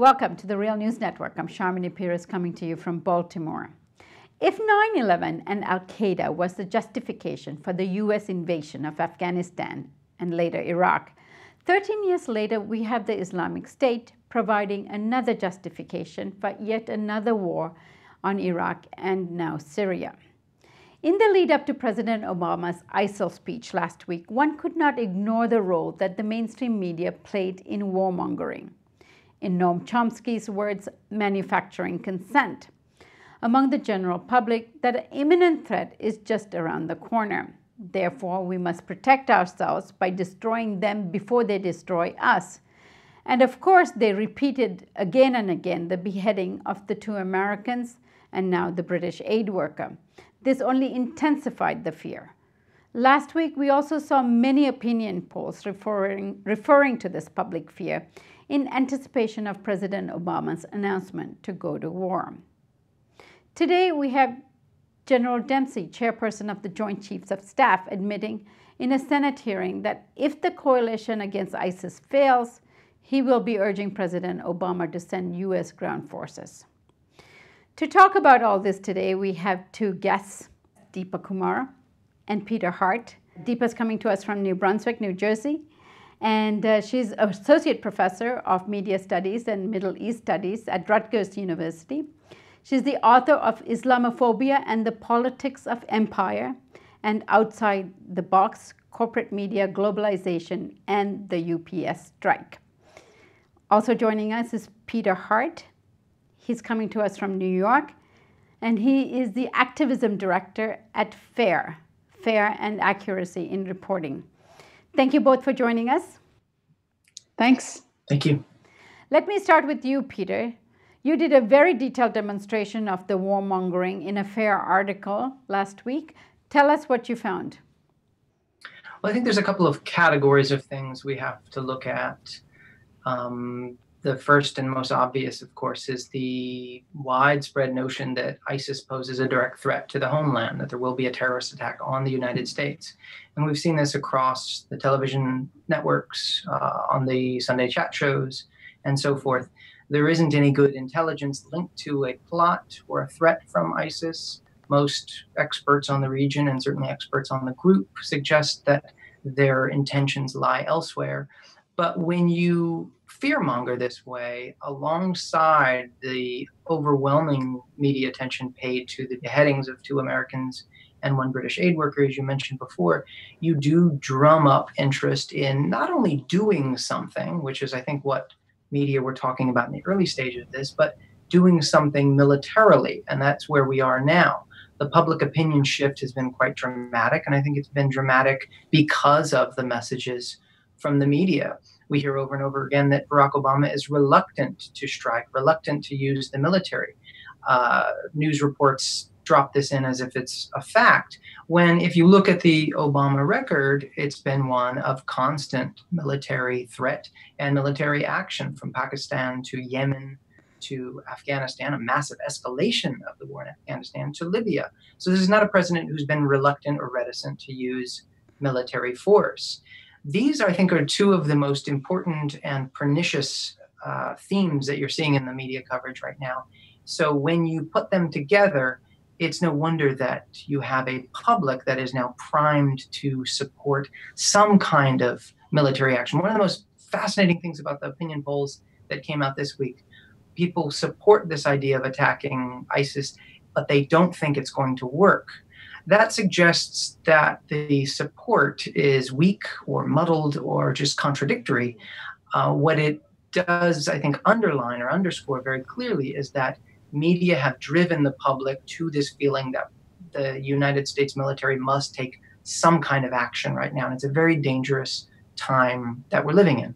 Welcome to the Real News Network. I'm Sharmini Pires coming to you from Baltimore. If 9/11 and Al-Qaeda was the justification for the U.S. invasion of Afghanistan and later Iraq, 13 years later we have the Islamic State providing another justification for yet another war on Iraq and now Syria. In the lead up to President Obama's ISIL speech last week, one could not ignore the role that the mainstream media played in warmongering. In Noam Chomsky's words, manufacturing consent among the general public that an imminent threat is just around the corner. Therefore, we must protect ourselves by destroying them before they destroy us. And of course, they repeated again and again the beheading of the 2 Americans and now the British aid worker. This only intensified the fear. Last week, we also saw many opinion polls referring to this public fear in anticipation of President Obama's announcement to go to war. Today, we have General Dempsey, chairperson of the Joint Chiefs of Staff, admitting in a Senate hearing that if the coalition against ISIS fails, he will be urging President Obama to send U.S. ground forces. To talk about all this today, we have 2 guests, Deepa Kumar and Peter Hart. Deepa is coming to us from New Brunswick, New Jersey, and she's Associate Professor of Media Studies and Middle East Studies at Rutgers University. She's the author of Islamophobia and the Politics of Empire and Outside the Box, Corporate Media Globalization and the UPS Strike. Also joining us is Peter Hart. He's coming to us from New York, and he is the Activism Director at FAIR and Accuracy in Reporting. Thank you both for joining us. Thanks. Thank you. Let me start with you, Peter. You did a very detailed demonstration of the warmongering in a FAIR article last week. Tell us what you found. Well, I think there's a couple of categories of things we have to look at. The first and most obvious, of course, is the widespread notion that ISIS poses a direct threat to the homeland, that there will be a terrorist attack on the United States. And we've seen this across the television networks, on the Sunday chat shows, and so forth. There isn't any good intelligence linked to a plot or a threat from ISIS. Most experts on the region, and certainly experts on the group, suggest that their intentions lie elsewhere. But when you fearmonger this way, alongside the overwhelming media attention paid to the beheadings of 2 Americans and 1 British aid worker, as you mentioned before, you do drum up interest in not only doing something, which is, I think, what media were talking about in the early stage of this, but doing something militarily, and that's where we are now. The public opinion shift has been quite dramatic, and I think it's been dramatic because of the messages from the media. We hear over and over again that Barack Obama is reluctant to strike, reluctant to use the military. News reports drop this in as if it's a fact, when if you look at the Obama record, it's been one of constant military threat and military action, from Pakistan to Yemen to Afghanistan, a massive escalation of the war in Afghanistan, to Libya. So this is not a president who's been reluctant or reticent to use military force. These, I think, are 2 of the most important and pernicious themes that you're seeing in the media coverage right now. So when you put them together, it's no wonder that you have a public that is now primed to support some kind of military action. One of the most fascinating things about the opinion polls that came out this week, people support this idea of attacking ISIS, but they don't think it's going to work. That suggests that the support is weak or muddled or just contradictory. What it does, I think, underline or underscore very clearly is that media have driven the public to this feeling that the United States military must take some kind of action right now. And it's a very dangerous time that we're living in.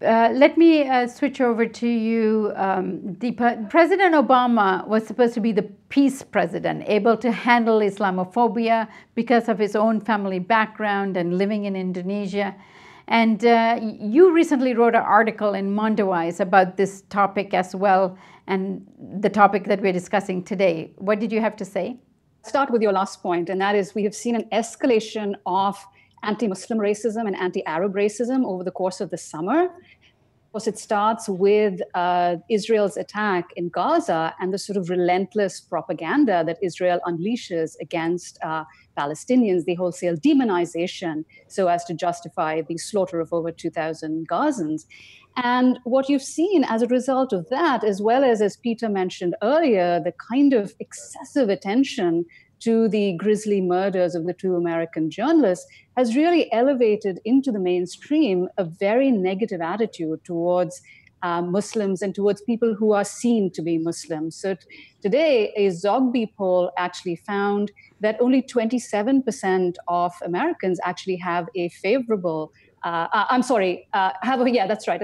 Let me switch over to you, Deepa. President Obama was supposed to be the peace president, able to handle Islamophobia because of his own family background and living in Indonesia. And you recently wrote an article in Mondoweiss about this topic as well, and the topic that we're discussing today. What did you have to say? Start with your last point, and that is we have seen an escalation of anti-Muslim racism and anti-Arab racism over the course of the summer. Of course, it starts with Israel's attack in Gaza and the sort of relentless propaganda that Israel unleashes against Palestinians, the wholesale demonization, so as to justify the slaughter of over 2,000 Gazans. And what you've seen as a result of that, as well as Peter mentioned earlier, the kind of excessive attention to the grisly murders of the two American journalists, has really elevated into the mainstream a very negative attitude towards Muslims and towards people who are seen to be Muslims. So today, a Zogby poll actually found that only 27% of Americans actually have a favorable a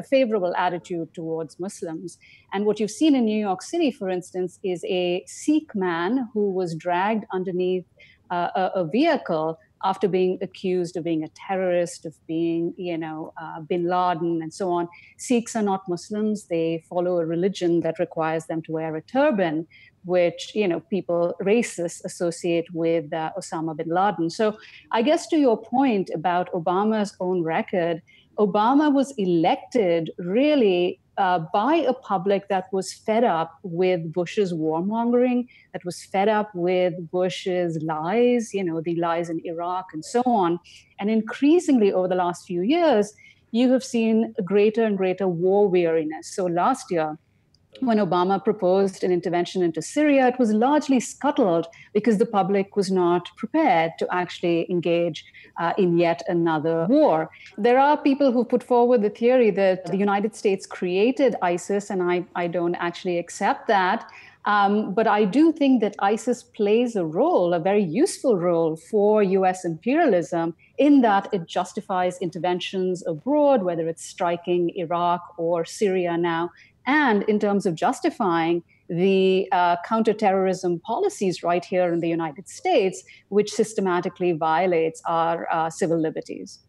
favorable attitude towards Muslims. And what you've seen in New York City, for instance, is a Sikh man who was dragged underneath a vehicle after being accused of being a terrorist, of being, bin Laden and so on. Sikhs are not Muslims. They follow a religion that requires them to wear a turban, which, people, racists, associate with Osama bin Laden. So I guess to your point about Obama's own record, Obama was elected really by a public that was fed up with Bush's warmongering, that was fed up with Bush's lies, the lies in Iraq and so on. And increasingly over the last few years, you have seen greater and greater war weariness. So last year, when Obama proposed an intervention into Syria, it was largely scuttled because the public was not prepared to actually engage in yet another war. There are people who put forward the theory that the United States created ISIS, and I don't actually accept that. But I do think that ISIS plays a role, a very useful role for US imperialism, in that it justifies interventions abroad, whether it's striking Iraq or Syria now, and in terms of justifying the counterterrorism policies right here in the United States, which systematically violates our civil liberties.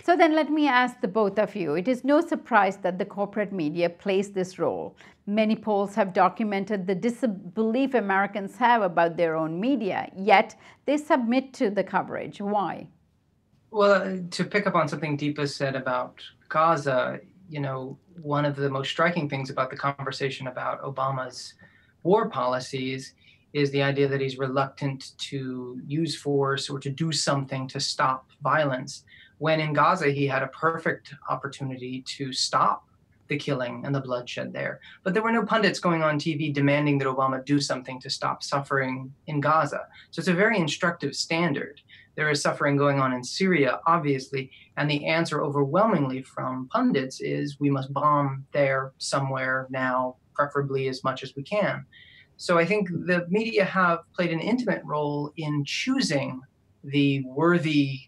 So then let me ask the both of you. It is no surprise that the corporate media plays this role. Many polls have documented the disbelief Americans have about their own media, yet they submit to the coverage. Why? Well, to pick up on something Deepa said about Gaza, one of the most striking things about the conversation about Obama's war policies is the idea that he's reluctant to use force or to do something to stop violence, when in Gaza he had a perfect opportunity to stop the killing and the bloodshed there. But there were no pundits going on TV demanding that Obama do something to stop suffering in Gaza. So it's a very instructive standard. There is suffering going on in Syria, obviously, and the answer overwhelmingly from pundits is we must bomb there somewhere now, preferably as much as we can. So I think the media have played an intimate role in choosing the worthy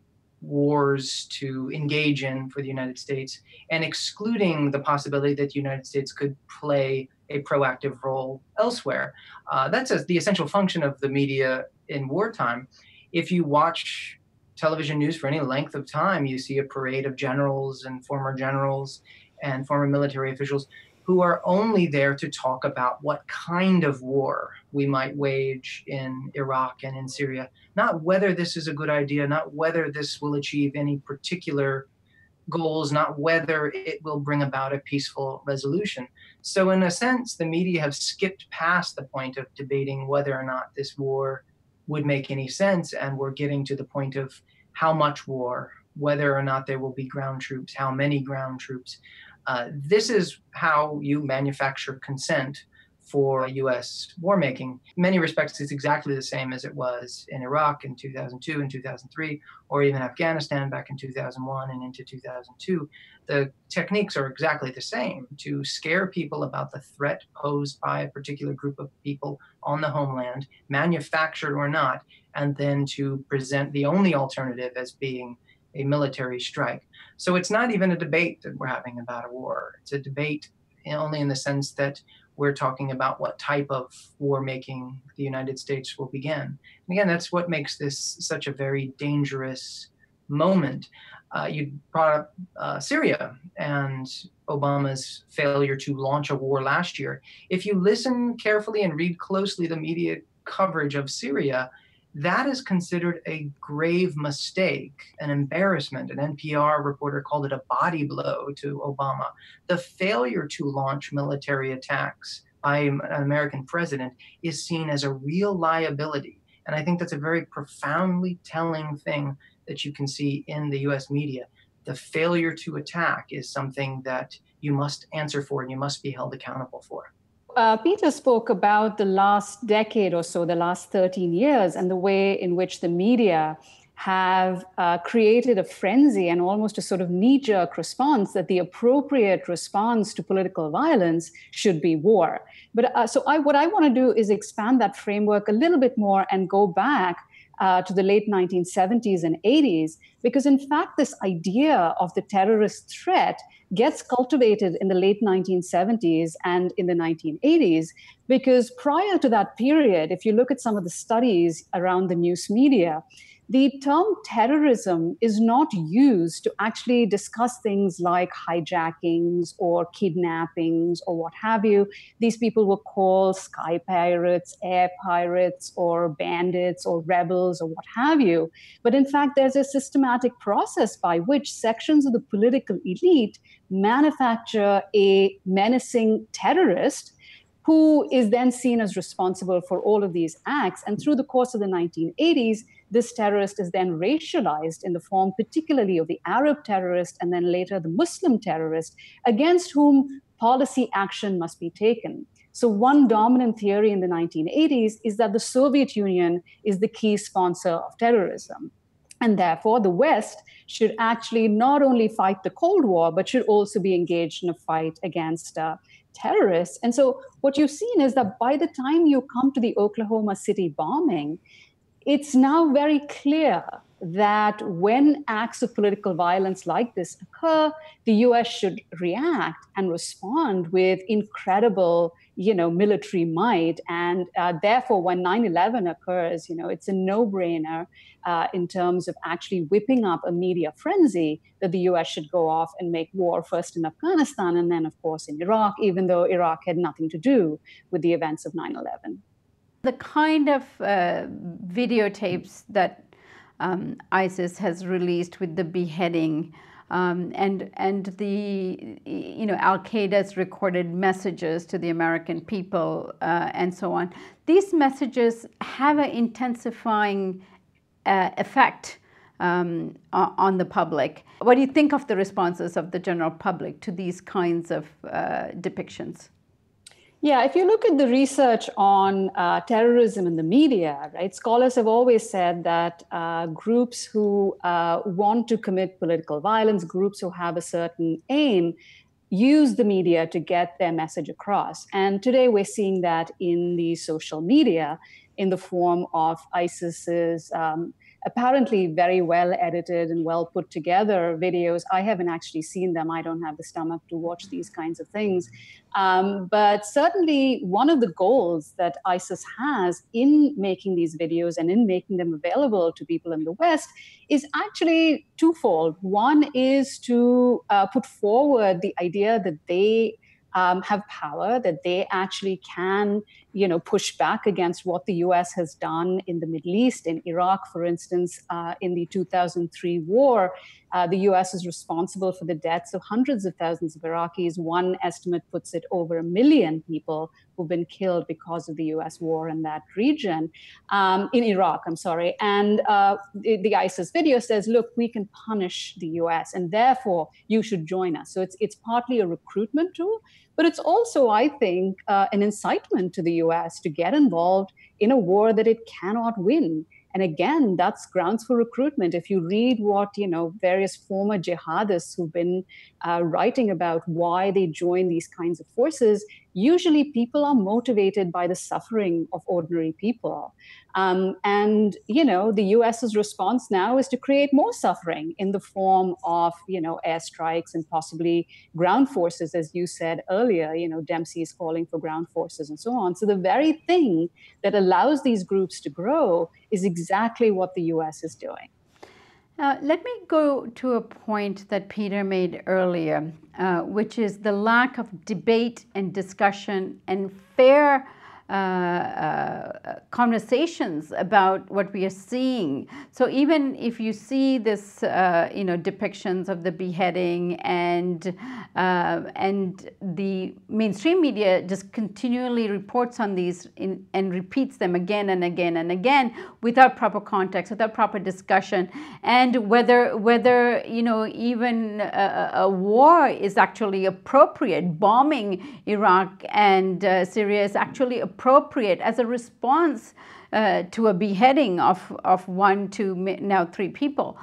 wars to engage in for the United States and excluding the possibility that the United States could play a proactive role elsewhere. That's the essential function of the media in wartime. If you watch television news for any length of time, you see a parade of generals and former military officials who are only there to talk about what kind of war we might wage in Iraq and in Syria, not whether this is a good idea, not whether this will achieve any particular goals, not whether it will bring about a peaceful resolution. So in a sense, the media have skipped past the point of debating whether or not this war would make any sense, and we're getting to the point of how much war, whether or not there will be ground troops, how many ground troops. This is how you manufacture consent for U.S. war making. In many respects, it's exactly the same as it was in Iraq in 2002 and 2003, or even Afghanistan back in 2001 and into 2002. The techniques are exactly the same: to scare people about the threat posed by a particular group of people on the homeland, manufactured or not, and then to present the only alternative as being a military strike. So it's not even a debate that we're having about a war. It's a debate only in the sense that we're talking about what type of war making the United States will begin. And again, that's what makes this such a very dangerous moment. You brought up Syria and Obama's failure to launch a war last year. If you listen carefully and read closely the media coverage of Syria, that is considered a grave mistake, an embarrassment. An NPR reporter called it a body blow to Obama. The failure to launch military attacks by an American president is seen as a real liability. And I think that's a very profoundly telling thing that you can see in the US media. The failure to attack is something that you must answer for and you must be held accountable for. Peter spoke about the last decade or so, the last 13 years, and the way in which the media have created a frenzy and almost a sort of knee-jerk response that the appropriate response to political violence should be war. But what I want to do is expand that framework a little bit more and go back to the late 1970s and 80s, because in fact, this idea of the terrorist threat gets cultivated in the late 1970s and in the 1980s, because prior to that period, if you look at some of the studies around the news media, the term terrorism is not used to actually discuss things like hijackings or kidnappings or what have you. These people were called sky pirates, air pirates, or bandits or rebels or what have you. But in fact, there's a systematic process by which sections of the political elite manufacture a menacing terrorist who is then seen as responsible for all of these acts. And through the course of the 1980s, this terrorist is then racialized in the form particularly of the Arab terrorist and then later the Muslim terrorist, against whom policy action must be taken. So one dominant theory in the 1980s is that the Soviet Union is the key sponsor of terrorism. And therefore, the West should actually not only fight the Cold War, but should also be engaged in a fight against terrorists. And so what you've seen is that by the time you come to the Oklahoma City bombing, it's now very clear that when acts of political violence like this occur, the US should react and respond with incredible, military might. And therefore, when 9/11 occurs, it's a no-brainer in terms of actually whipping up a media frenzy that the US should go off and make war first in Afghanistan and then, of course, in Iraq, even though Iraq had nothing to do with the events of 9/11. The kind of videotapes that ISIS has released with the beheading and the Al-Qaeda's recorded messages to the American people and so on. These messages have an intensifying effect on the public. What do you think of the responses of the general public to these kinds of depictions? Yeah, if you look at the research on terrorism in the media, right, scholars have always said that groups who want to commit political violence, groups who have a certain aim, use the media to get their message across. And today we're seeing that in the social media in the form of ISIS's apparently very well edited and well put together videos. I haven't actually seen them. I don't have the stomach to watch these kinds of things. But certainly one of the goals that ISIS has in making these videos and in making them available to people in the West is actually twofold. One is to put forward the idea that they have power, that they actually can, push back against what the US has done in the Middle East. In Iraq, for instance, in the 2003 war, the US is responsible for the deaths of hundreds of thousands of Iraqis. One estimate puts it over 1 million people who've been killed because of the US war in that region, in Iraq, I'm sorry. And the ISIS video says, look, we can punish the US and therefore you should join us. So it's partly a recruitment tool, but it's also, I think, an incitement to the US to get involved in a war that it cannot win. And again, that's grounds for recruitment. If you read what, various former jihadists who've been writing about why they join these kinds of forces, usually people are motivated by the suffering of ordinary people. And the US's response now is to create more suffering in the form of, airstrikes and possibly ground forces, as you said earlier. Dempsey is calling for ground forces and so on. So the very thing that allows these groups to grow is exactly what the US is doing. Let me go to a point that Peter made earlier, which is the lack of debate and discussion and fair conversations about what we are seeing. So even if you see this, depictions of the beheading and the mainstream media just continually reports on these and repeats them again and again and again without proper context, without proper discussion, and whether even a war is actually appropriate. Bombing Iraq and Syria is actually appropriate as a response to a beheading of 1, 2, now 3 people.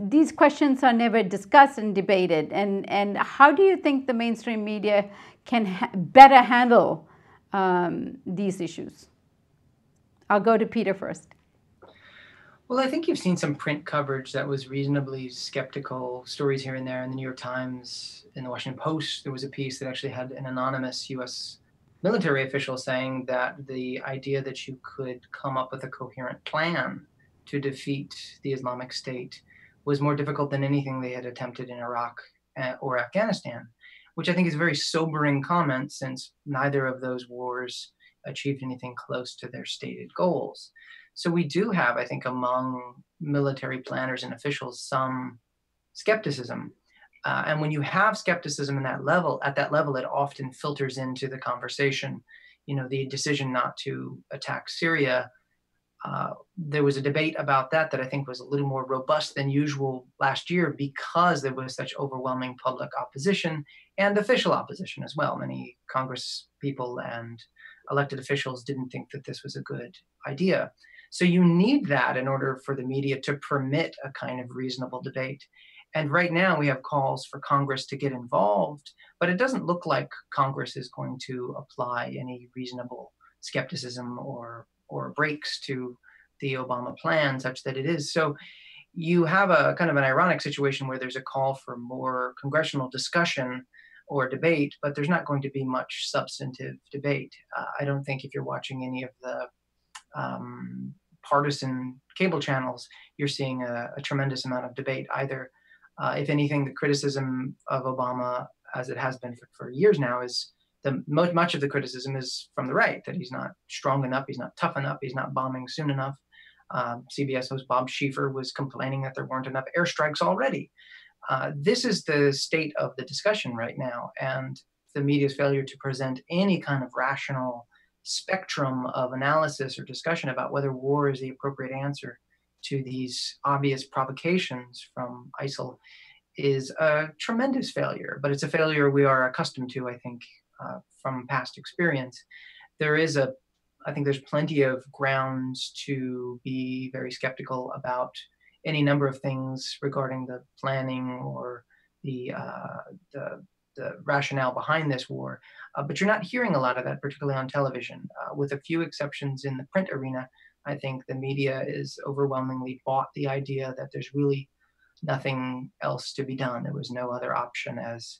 These questions are never discussed and debated. And how do you think the mainstream media can better handle these issues? I'll go to Peter first. Well, I think you've seen some print coverage that was reasonably skeptical, stories here and there. In the New York Times, in the Washington Post, there was a piece that actually had an anonymous U.S. military official saying that the idea that you could come up with a coherent plan to defeat the Islamic State was more difficult than anything they had attempted in Iraq or Afghanistan, which I think is a very sobering comment, since neither of those wars achieved anything close to their stated goals. So we do have, I think, among military planners and officials, some skepticism. And when you have skepticism at that level, it often filters into the conversation. The decision not to attack Syria, there was a debate about that I think was a little more robust than usual last year, because there was such overwhelming public opposition and official opposition as well. Many Congress people and elected officials didn't think that this was a good idea. So you need that in order for the media to permit a kind of reasonable debate. And right now we have calls for Congress to get involved, but it doesn't look like Congress is going to apply any reasonable skepticism or breaks to the Obama plan such that it is. So you have a kind of an ironic situation where there's a call for more congressional discussion or debate, but there's not going to be much substantive debate. I don't think if you're watching any of the partisan cable channels, you're seeing a tremendous amount of debate either. If anything, the criticism of Obama, as it has been for years now, is much of the criticism is from the right, that he's not strong enough, he's not tough enough, he's not bombing soon enough. CBS host Bob Schieffer was complaining that there weren't enough airstrikes already. This is the state of the discussion right now, and the media's failure to present any kind of rational spectrum of analysis or discussion about whether war is the appropriate answer to these obvious provocations from ISIL is a tremendous failure. But it's a failure we are accustomed to, I think, from past experience. I think there's plenty of grounds to be very skeptical about any number of things regarding the planning or the rationale behind this war. But you're not hearing a lot of that, particularly on television. With a few exceptions in the print arena, I think the media is overwhelmingly bought the idea that there's really nothing else to be done. There was no other option, as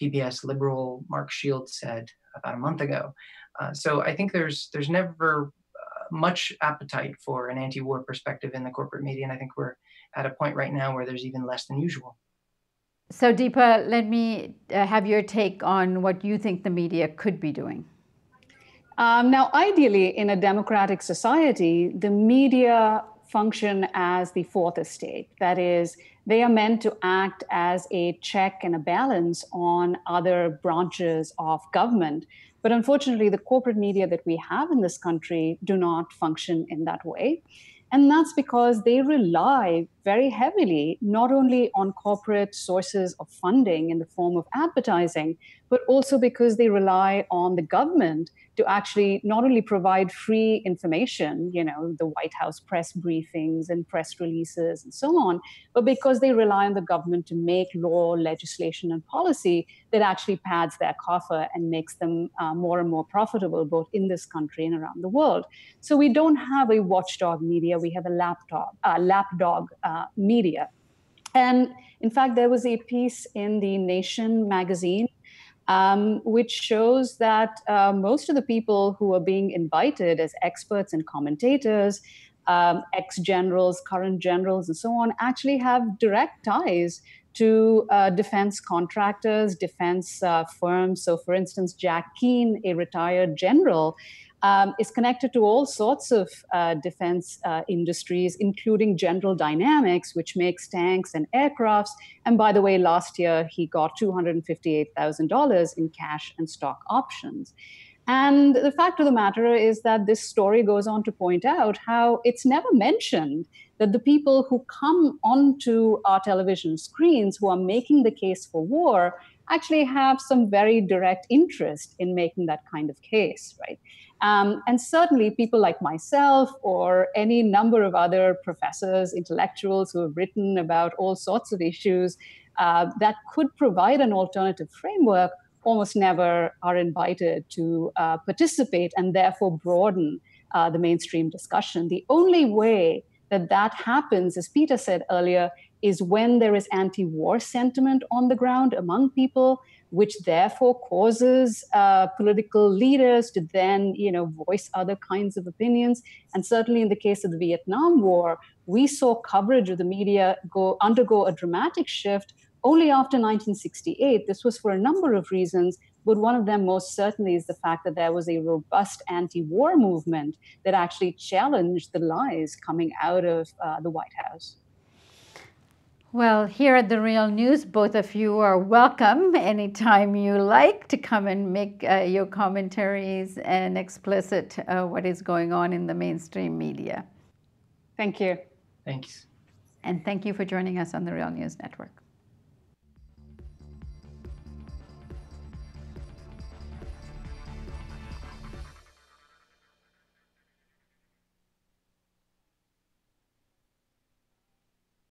PBS liberal Mark Shields said about a month ago. So I think there's never much appetite for an anti-war perspective in the corporate media, and I think we're at a point right now where there's even less than usual. So Deepa, let me have your take on what you think the media could be doing. Now, ideally, in a democratic society, the media function as the fourth estate. That is, they are meant to act as a check and a balance on other branches of government. But unfortunately, the corporate media that we have in this country do not function in that way. And that's because they rely very heavily not only on corporate sources of funding in the form of advertising, but also because they rely on the government to actually not only provide free information, the White House press briefings and press releases and so on, but because they rely on the government to make law, legislation, and policy that actually pads their coffer and makes them more and more profitable, both in this country and around the world. So we don't have a watchdog media, we have a lapdog media. And in fact, there was a piece in the Nation magazine which shows that most of the people who are being invited as experts and commentators, ex-generals, current generals, and so on, actually have direct ties to defense contractors, defense firms. So, for instance, Jack Keane, a retired general, is connected to all sorts of defense industries, including General Dynamics, which makes tanks and aircrafts. And by the way, last year he got $258,000 in cash and stock options. And the fact of the matter is that this story goes on to point out how it's never mentioned that the people who come onto our television screens who are making the case for war actually have some very direct interest in making that kind of case, right? And certainly people like myself or any number of other professors, intellectuals who have written about all sorts of issues that could provide an alternative framework almost never are invited to participate and therefore broaden the mainstream discussion. The only way that happens, as Peter said earlier, is when there is anti-war sentiment on the ground among people, which therefore causes political leaders to then, voice other kinds of opinions. And certainly in the case of the Vietnam War, we saw coverage of the media undergo a dramatic shift only after 1968. This was for a number of reasons, but one of them most certainly is the fact that there was a robust anti-war movement that actually challenged the lies coming out of the White House. Well, here at The Real News, both of you are welcome anytime you like to come and make your commentaries and explicit what is going on in the mainstream media. Thank you. Thanks. And thank you for joining us on The Real News Network.